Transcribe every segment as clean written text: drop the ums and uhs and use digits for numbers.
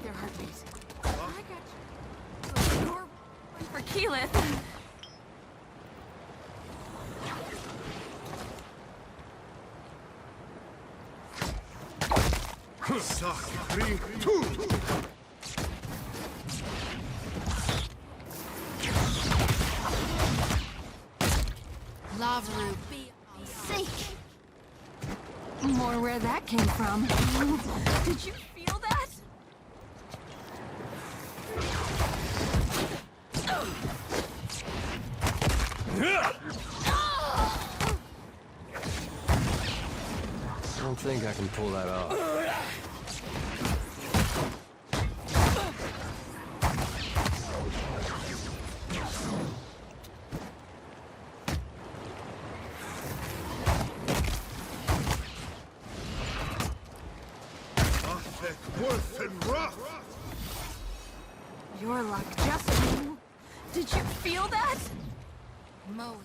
their heartbeat. I got you. You're for Keyleth. Suck 3, 2. Lava be sake. More where that came from. Did you feel that? I don't think I can pull that off. Worth and rough. Your luck just came. Did you feel that? Moe.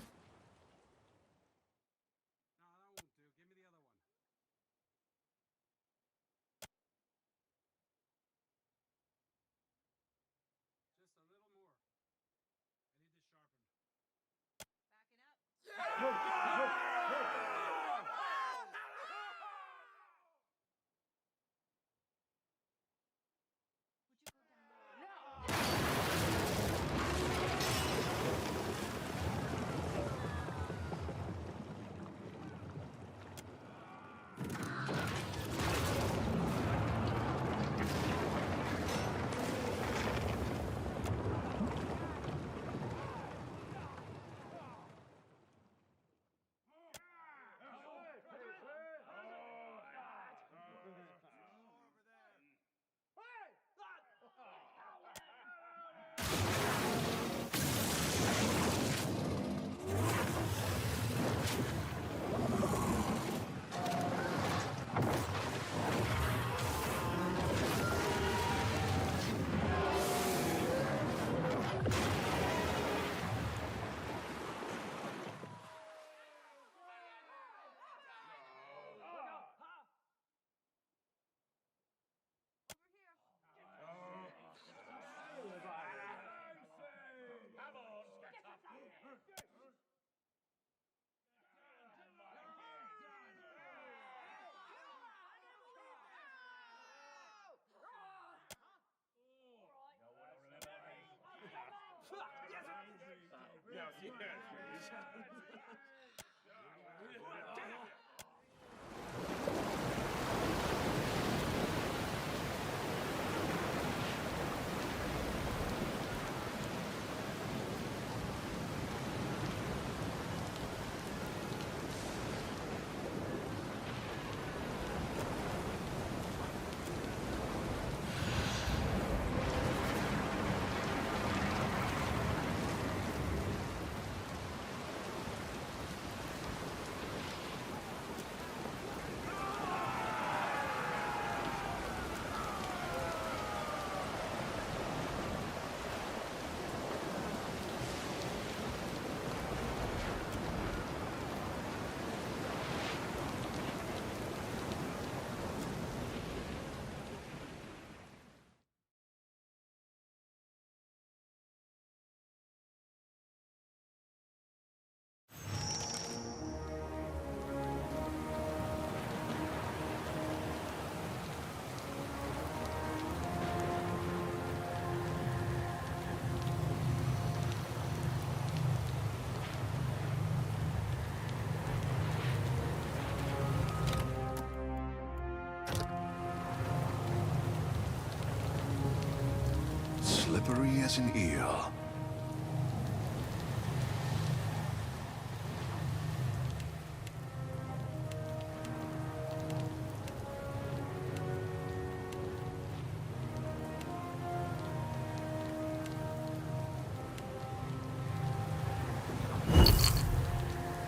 Slippery as an eel.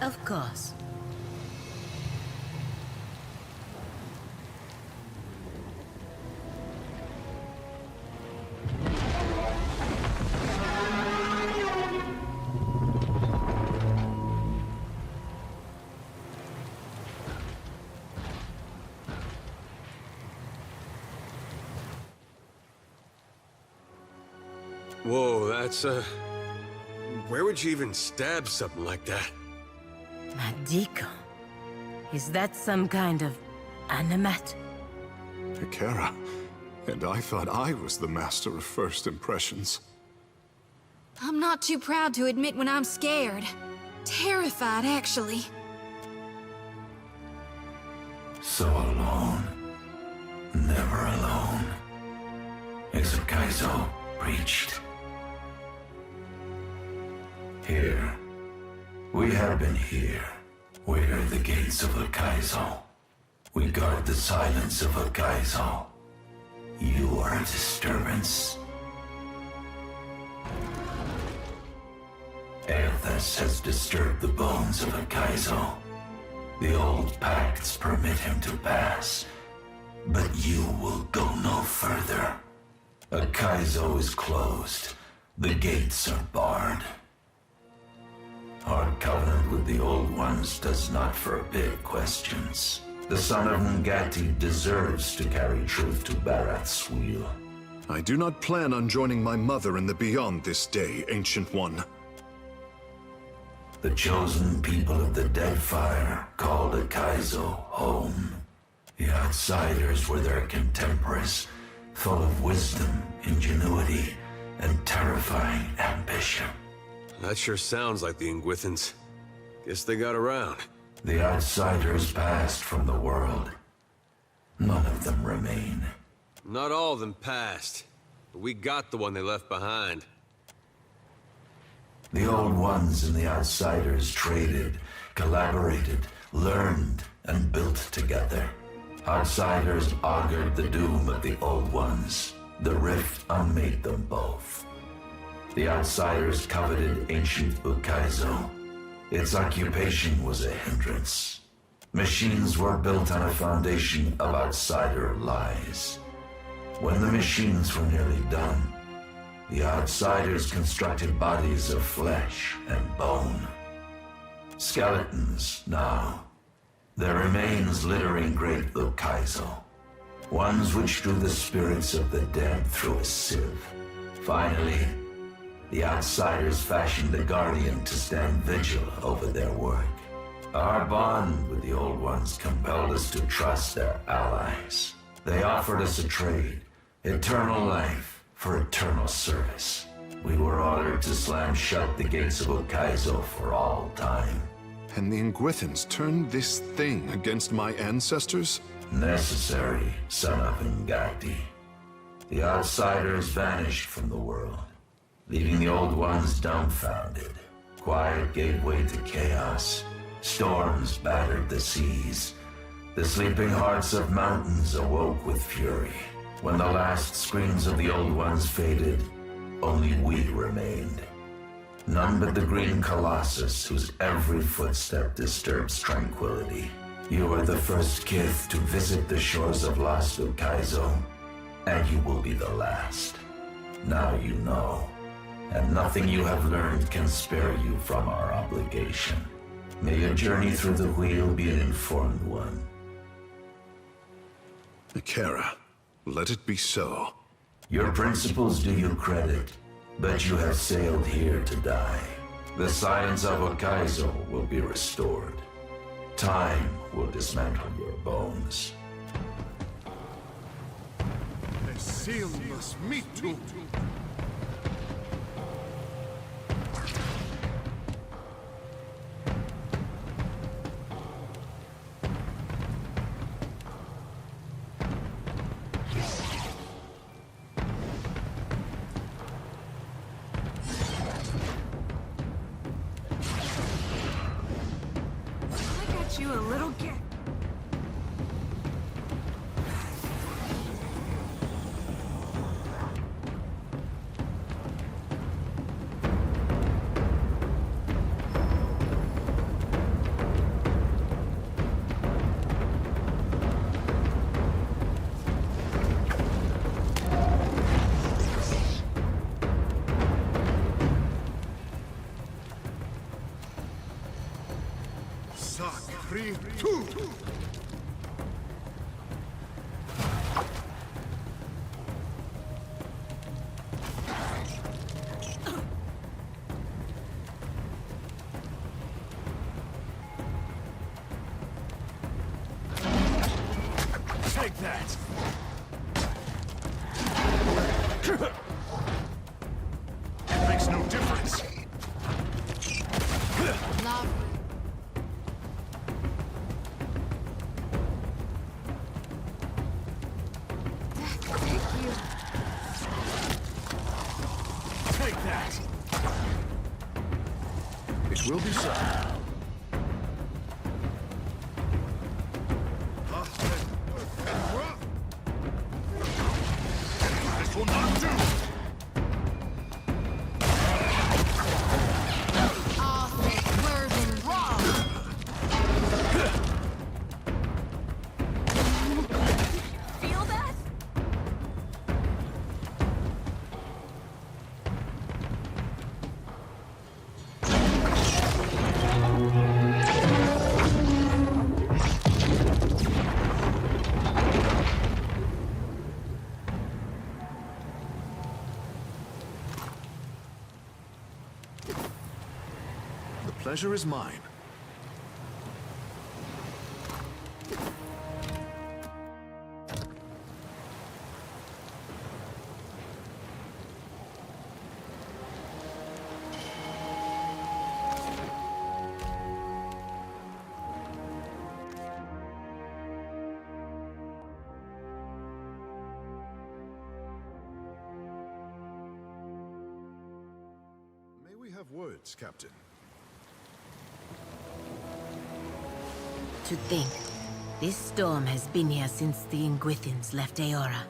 Of course. Whoa, that's, where would you even stab something like that? Madiko. Is that some kind of animate? Ikera. And I thought I was the master of first impressions. I'm not too proud to admit when I'm scared. Terrified, actually. So alone. Never alone. As Ukaizo preached. Here. We have been here. We're the gates of Ukaizo. We guard the silence of Ukaizo. You are a disturbance. Aethus has disturbed the bones of Ukaizo. The old pacts permit him to pass, but you will go no further. Ukaizo is closed. The gates are barred. Our covenant with the Old Ones does not forbid questions. The son of Ngati deserves to carry truth to Barath's wheel. I do not plan on joining my mother in the beyond this day, Ancient One. The chosen people of the Deadfire called Ukaizo home. The outsiders were their contemporaries, full of wisdom, ingenuity, and terrifying ambition. That sure sounds like the Ingwithans. Guess they got around. The outsiders passed from the world. None of them remain. Not all of them passed, but we got the one they left behind. The Old Ones and the Outsiders traded, collaborated, learned, and built together. Outsiders augured the doom of the Old Ones. The rift unmade them both. The Outsiders coveted ancient Ukaizo. Its occupation was a hindrance. Machines were built on a foundation of outsider lies. When the machines were nearly done, the Outsiders constructed bodies of flesh and bone. Skeletons now. Their remains littering great Ukaizo. Ones which drew the spirits of the dead through a sieve. Finally, the Outsiders fashioned a guardian to stand vigil over their work. Our bond with the Old Ones compelled us to trust their allies. They offered us a trade, eternal life for eternal service. We were ordered to slam shut the gates of Ukaizo for all time. And the Ingwithans turned this thing against my ancestors? Necessary, son of Ngati. The Outsiders vanished from the world, leaving the Old Ones dumbfounded. Quiet gave way to chaos. Storms battered the seas. The sleeping hearts of mountains awoke with fury. When the last screams of the Old Ones faded, only we remained. None but the green colossus whose every footstep disturbs tranquility. You are the first kith to visit the shores of lost Ukaizo, and you will be the last. Now you know, and nothing you have learned can spare you from our obligation. May your journey through the wheel be an informed one. Ikera, let it be so. Your principles do you credit, but you have sailed here to die. The silence of Ukaizo will be restored. Time will dismantle your bones. The seal must meet too. You a little kid. Take that! It makes no difference. Love. Thank you. Take that! It will be so. This will not do! Feel that? The pleasure is mine. May we have words, Captain? To think, this storm has been here since the Ingwithins left Aora.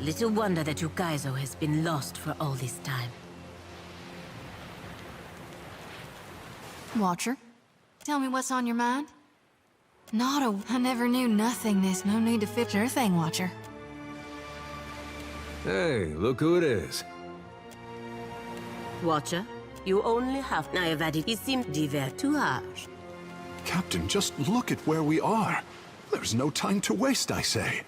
Little wonder that Ukaizo has been lost for all this time. Watcher, tell me what's on your mind? I never knew nothingness. No need to fix your thing, Watcher. Hey, look who it is. Watcher, you only have Nayavadi. He seemed diver too harsh. Captain, just look at where we are. There's no time to waste, I say.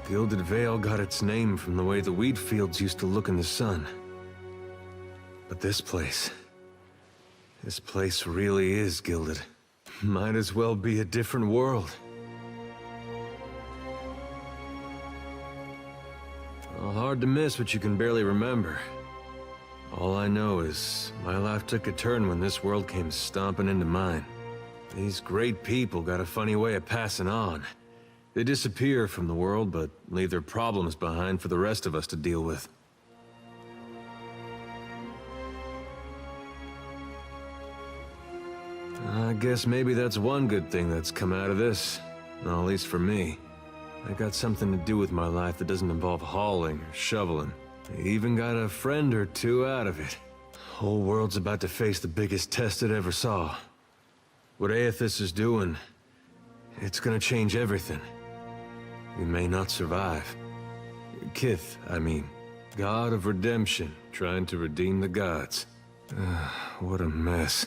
Gilded Vale got its name from the way the wheat fields used to look in the sun. But this place really is gilded. Might as well be a different world. Well, hard to miss what you can barely remember. All I know is my life took a turn when this world came stomping into mine. These great people got a funny way of passing on. They disappear from the world, but leave their problems behind for the rest of us to deal with. I guess maybe that's one good thing that's come out of this. Well, at least for me. I got something to do with my life that doesn't involve hauling or shoveling. I even got a friend or two out of it. Whole world's about to face the biggest test it ever saw. What Aethys is doing, it's gonna change everything. We may not survive. Kith, I mean. God of redemption, trying to redeem the gods. What a mess.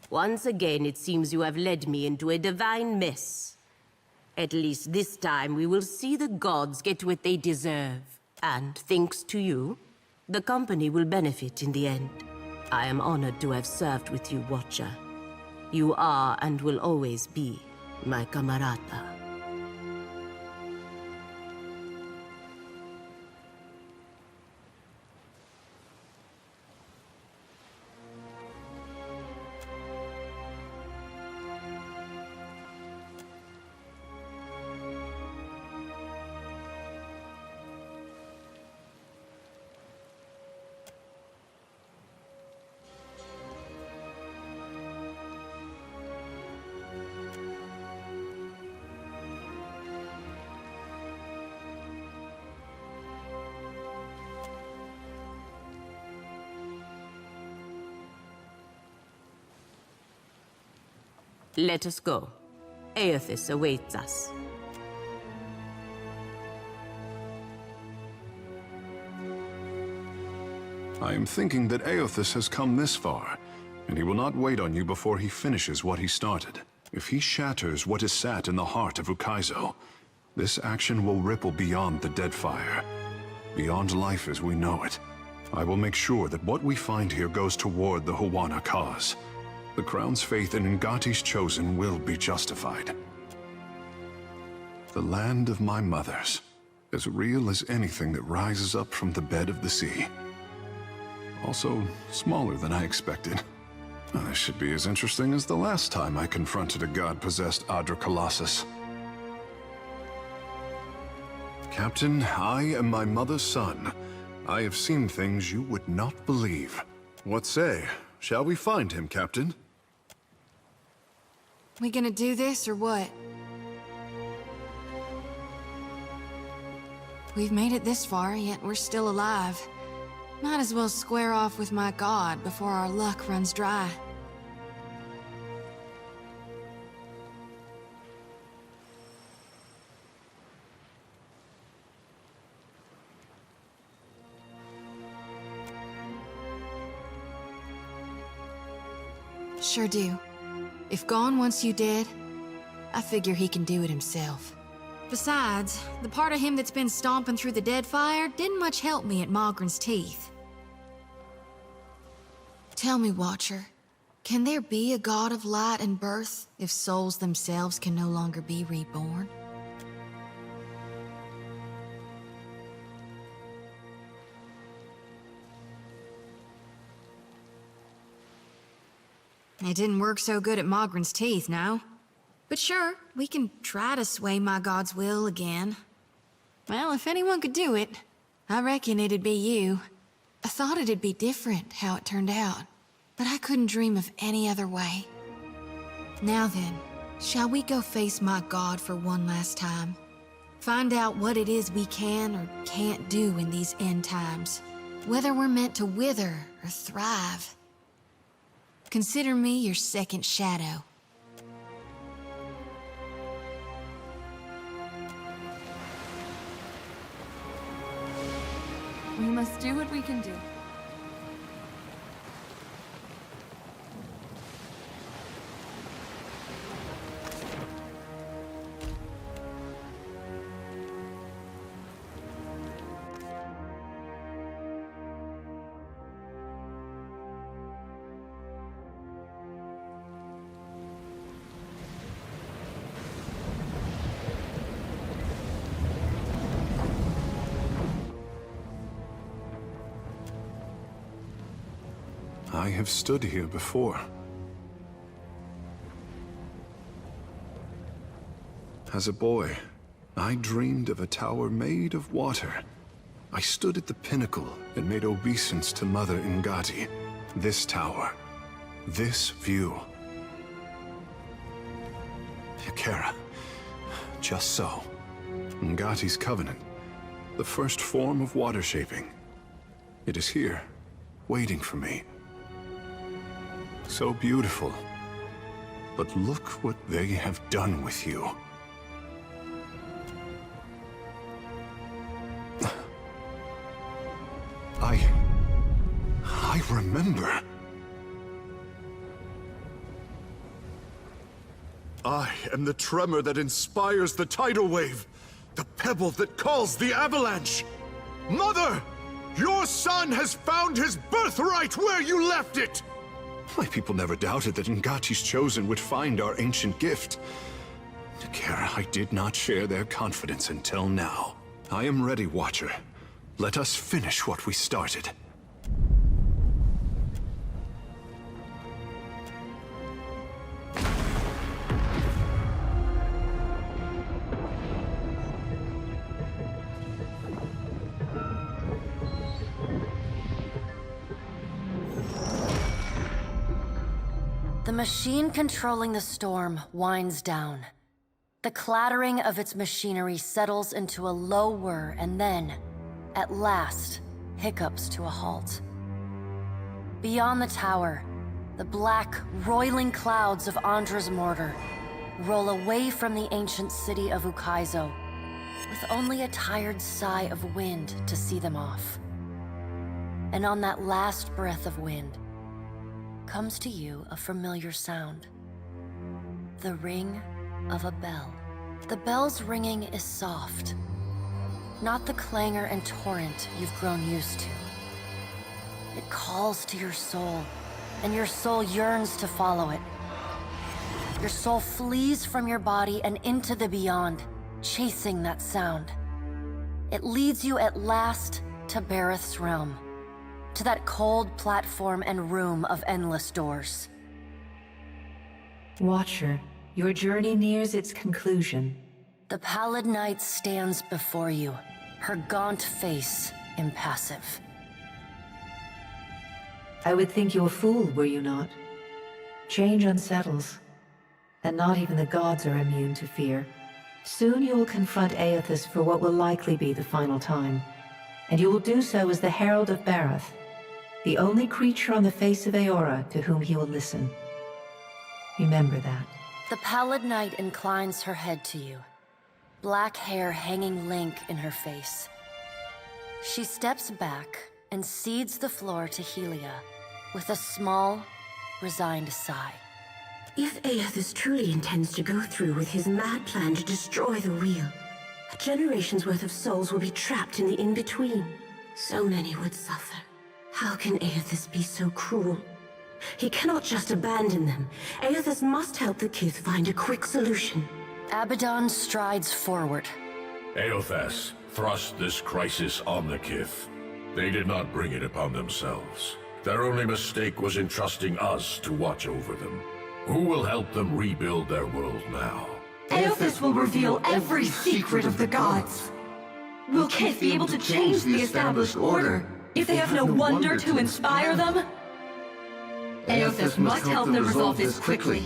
Once again, it seems you have led me into a divine mess. At least this time, we will see the gods get what they deserve. And thanks to you, the company will benefit in the end. I am honored to have served with you, Watcher. You are and will always be my camarada. Let us go. Aethys awaits us. I am thinking that Aethys has come this far, and he will not wait on you before he finishes what he started. If he shatters what is sat in the heart of Ukaizo, this action will ripple beyond the Deadfire, beyond life as we know it. I will make sure that what we find here goes toward the Huana cause. The Crown's faith in Ngati's chosen will be justified. The land of my mothers, as real as anything that rises up from the bed of the sea. Also, smaller than I expected. This should be as interesting as the last time I confronted a god-possessed Adra Colossus. Captain, I am my mother's son. I have seen things you would not believe. What say? Shall we find him, Captain? We gonna do this or what? We've made it this far, yet we're still alive. Might as well square off with my god before our luck runs dry. Sure do. If Gon wants you dead, I figure he can do it himself. Besides, the part of him that's been stomping through the Deadfire didn't much help me at Malgren's teeth. Tell me, Watcher, can there be a god of light and birth if souls themselves can no longer be reborn? It didn't work so good at Malgren's teeth, no? But sure, we can try to sway my god's will again. Well, if anyone could do it, I reckon it'd be you. I thought it'd be different how it turned out, but I couldn't dream of any other way. Now then, shall we go face my god for one last time? Find out what it is we can or can't do in these end times. Whether we're meant to wither or thrive. Consider me your second shadow. We must do what we can do. I have stood here before. As a boy, I dreamed of a tower made of water. I stood at the pinnacle and made obeisance to Mother Ngati. This tower, this view. Yakera, just so. Ngati's covenant, the first form of water shaping. It is here, waiting for me. So beautiful. But look what they have done with you. I remember. I am the tremor that inspires the tidal wave. The pebble that calls the avalanche. Mother! Your son has found his birthright where you left it! My people never doubted that Ngati's chosen would find our ancient gift. Takara, I did not share their confidence until now. I am ready, Watcher. Let us finish what we started. The machine controlling the storm winds down. The clattering of its machinery settles into a low whir and then, at last, hiccups to a halt. Beyond the tower, the black, roiling clouds of Andra's mortar roll away from the ancient city of Ukaizo, with only a tired sigh of wind to see them off. And on that last breath of wind, comes to you a familiar sound. the ring of a bell. The bell's ringing is soft, not the clangor and torrent you've grown used to. It calls to your soul, and your soul yearns to follow it. Your soul flees from your body and into the beyond, chasing that sound. It leads you at last to Bareth's realm, to that cold platform and room of endless doors. Watcher, your journey nears its conclusion. The pallid night stands before you, her gaunt face impassive. I would think you a fool, were you not? Change unsettles, and not even the gods are immune to fear. Soon you will confront Aethys for what will likely be the final time, and you will do so as the Herald of Bareth, the only creature on the face of Eora to whom he will listen. Remember that. The pallid night inclines her head to you, black hair hanging lank in her face. She steps back and cedes the floor to Helia with a small, resigned sigh. If Aethys truly intends to go through with his mad plan to destroy the Wheel, a generation's worth of souls will be trapped in the in-between. So many would suffer. How can Aethys be so cruel? He cannot just abandon them. Aethys must help the Kith find a quick solution. Abaddon strides forward. Aethys thrust this crisis on the Kith. They did not bring it upon themselves. Their only mistake was entrusting us to watch over them. Who will help them rebuild their world now? Aethys will reveal every secret of the gods. Will Kith be able to change the established order if they have no wonder to inspire them? Aethys must help them resolve this quickly,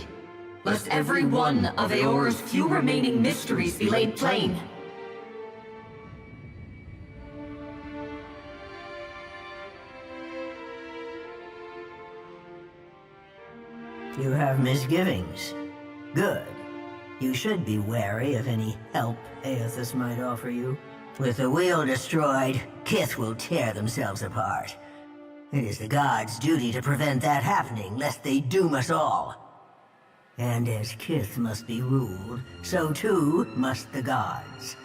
lest every one of Eora's few remaining mysteries be laid plain. You have misgivings. Good. You should be wary of any help Aethys might offer you. With the wheel destroyed, Kith will tear themselves apart. It is the gods' duty to prevent that happening, lest they doom us all. And as Kith must be ruled, so too must the gods.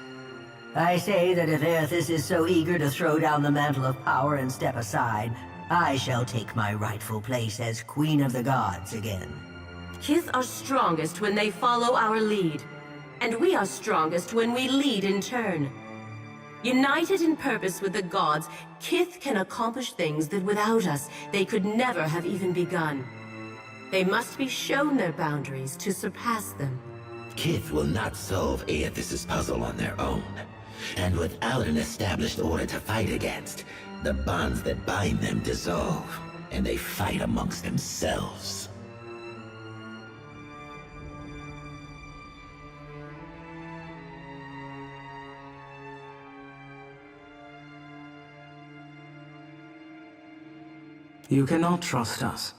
I say that if Aethys is so eager to throw down the mantle of power and step aside, I shall take my rightful place as Queen of the Gods again. Kith are strongest when they follow our lead, and we are strongest when we lead in turn. United in purpose with the gods, Kith can accomplish things that without us, they could never have even begun. They must be shown their boundaries to surpass them. Kith will not solve Aethys' puzzle on their own. And without an established order to fight against, the bonds that bind them dissolve, and they fight amongst themselves. You cannot trust us,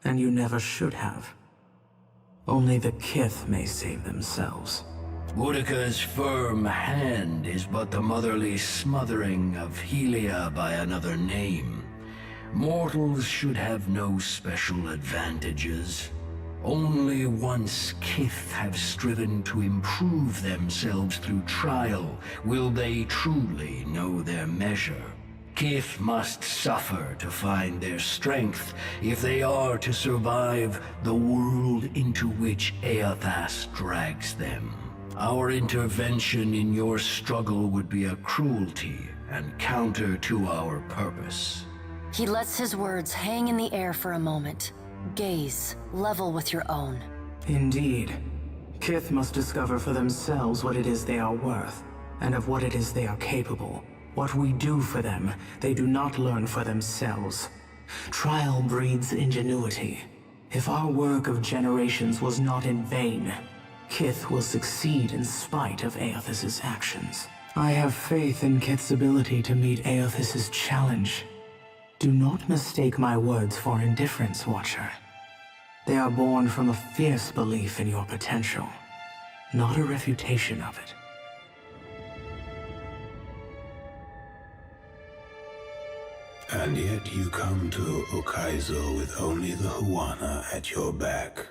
and you never should have. Only the Kith may save themselves. Boudica's firm hand is but the motherly smothering of Helia by another name. Mortals should have no special advantages. Only once Kith have striven to improve themselves through trial will they truly know their measure. Kith must suffer to find their strength if they are to survive the world into which Aethys drags them. Our intervention in your struggle would be a cruelty and counter to our purpose. He lets his words hang in the air for a moment. Gaze level with your own. Indeed. Kith must discover for themselves what it is they are worth, and of what it is they are capable. What we do for them, they do not learn for themselves. Trial breeds ingenuity. If our work of generations was not in vain, Kith will succeed in spite of Aethys' actions. I have faith in Kith's ability to meet Aethys' challenge. Do not mistake my words for indifference, Watcher. They are born from a fierce belief in your potential, not a refutation of it. And yet you come to Ukaizo with only the Huana at your back.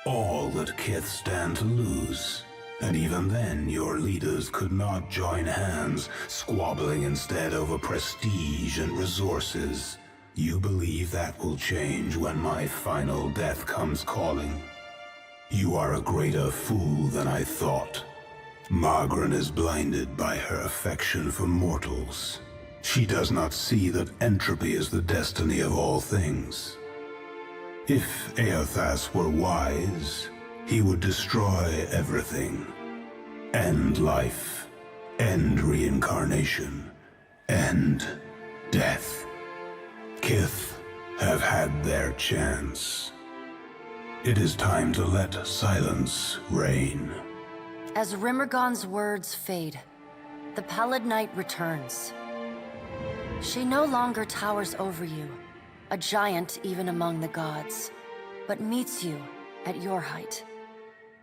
all that Kith stand to lose. And even then, your leaders could not join hands, squabbling instead over prestige and resources. You believe that will change when my final death comes calling? You are a greater fool than I thought. Margaret is blinded by her affection for mortals. She does not see that entropy is the destiny of all things. If Eothas were wise, he would destroy everything. End life, end reincarnation, end death. Kith have had their chance. It is time to let silence reign. As Rimmergon's words fade, the Pallid Knight returns. She no longer towers over you, a giant even among the gods, but meets you at your height.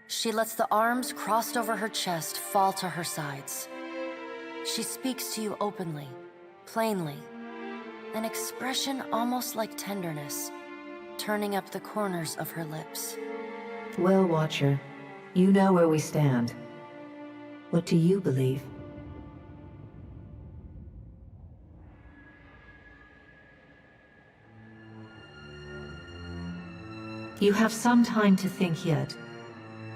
She lets the arms crossed over her chest fall to her sides. She speaks to you openly, plainly, an expression almost like tenderness, turning up the corners of her lips. Well, Watcher, you know where we stand. What do you believe? You have some time to think yet,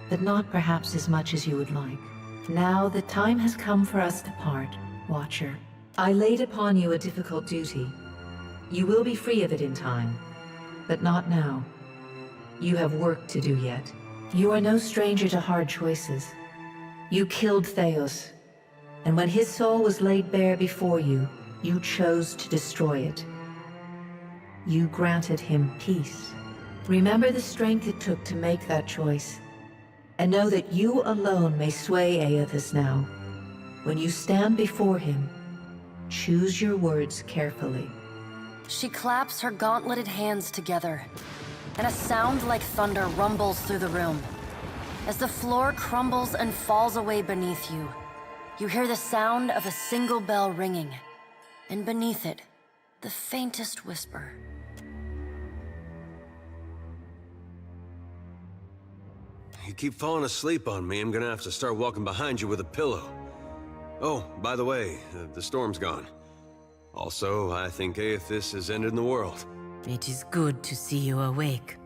but not perhaps as much as you would like. Now the time has come for us to part, Watcher. I laid upon you a difficult duty. You will be free of it in time, but not now. You have work to do yet. You are no stranger to hard choices. You killed Theos, and when his soul was laid bare before you, you chose to destroy it. You granted him peace. Remember the strength it took to make that choice, and know that you alone may sway Eothas now. When you stand before him, choose your words carefully. She claps her gauntleted hands together, and a sound like thunder rumbles through the room. As the floor crumbles and falls away beneath you, you hear the sound of a single bell ringing, and beneath it, the faintest whisper. You keep falling asleep on me, I'm gonna have to start walking behind you with a pillow. Oh, by the way, the storm's gone. Also, I think Eothas has ended the world. It is good to see you awake.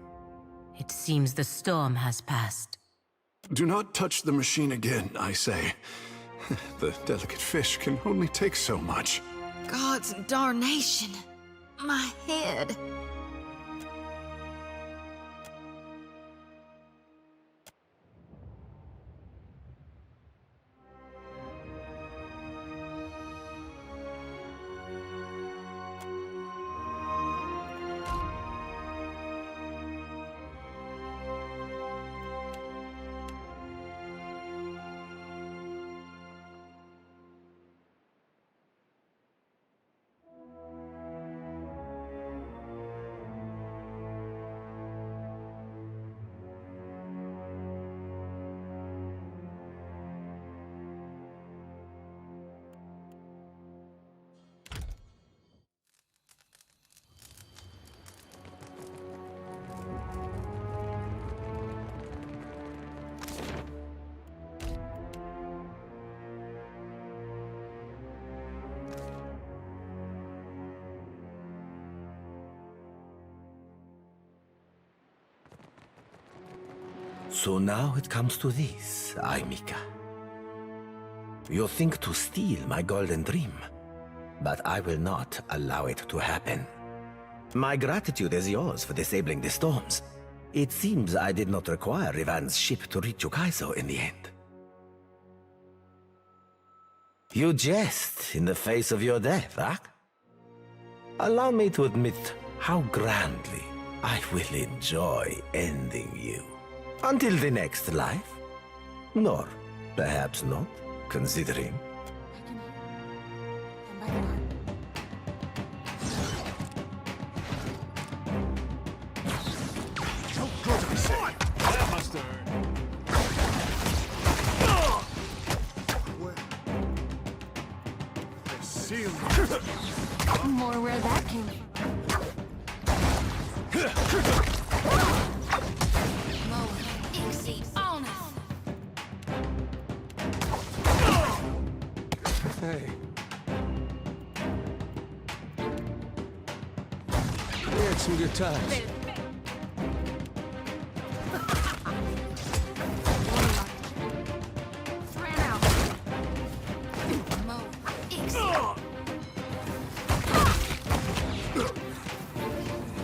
It seems the storm has passed. Do not touch the machine again, I say. The delicate fish can only take so much. God's darnation. My head. So now it comes to this, Aimika. You think to steal my golden dream, but I will not allow it to happen. My gratitude is yours for disabling the storms. It seems I did not require Rivan's ship to reach Ukaizo in the end. You jest in the face of your death, huh? Allow me to admit how grandly I will enjoy ending you. Until the next life? Nor perhaps not, considering. More where that came from. Hey. We had some good times.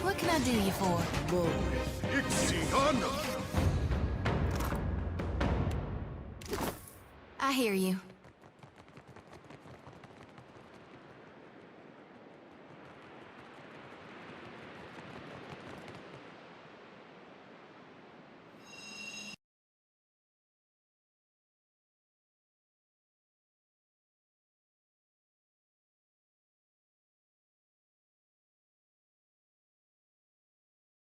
What can I do you for? I hear you.